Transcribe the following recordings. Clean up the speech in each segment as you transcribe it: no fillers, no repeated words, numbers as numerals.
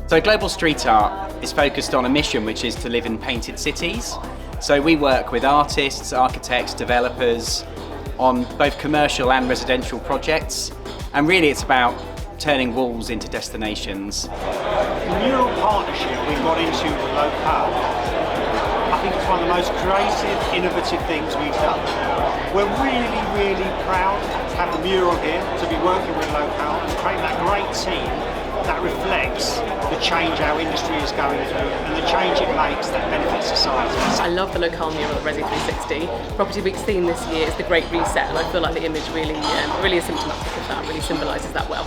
So Global Street Art is focused on a mission which is to live in painted cities. So we work with artists, architects, developers on both commercial and residential projects. And really it's about turning walls into destinations. The mural partnership we got into with Locale, I think it's one of the most creative, innovative things we've done. We're really, really proud to have the mural here, to be working with Locale and create that great team that reflects the change our industry is going through and the change it makes that benefits society. I love the Locale mural at RESi360. Property Week's theme this year is the Great Reset, and I feel like the image really is symptomatic of that, really symbolises that well.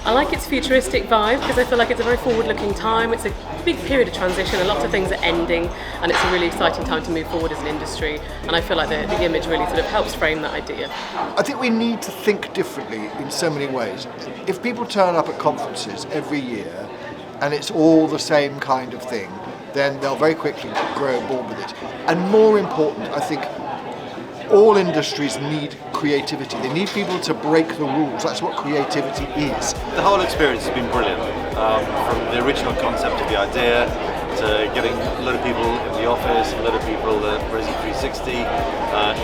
I like its futuristic vibe because I feel like it's a very forward-looking time. It's a big period of transition, and lots of things are ending, and it's a really exciting time to move forward as an industry, and I feel like the image really sort of helps frame that idea. I think we need to think differently in so many ways. If people turn up at conferences every year and it's all the same kind of thing, then they'll very quickly grow bored with it. And more important, I think all industries need creativity. They need people to break the rules. That's what creativity is. The whole experience has been brilliant. From the original concept of the idea to getting a lot of people in the office, a lot of people at RESi360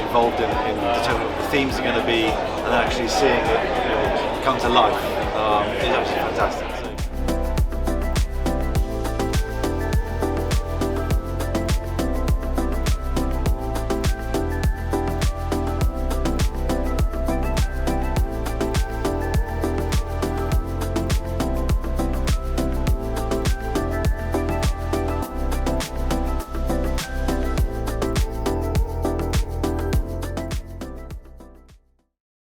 involved in determining what the themes are going to be, and then actually seeing it come to life.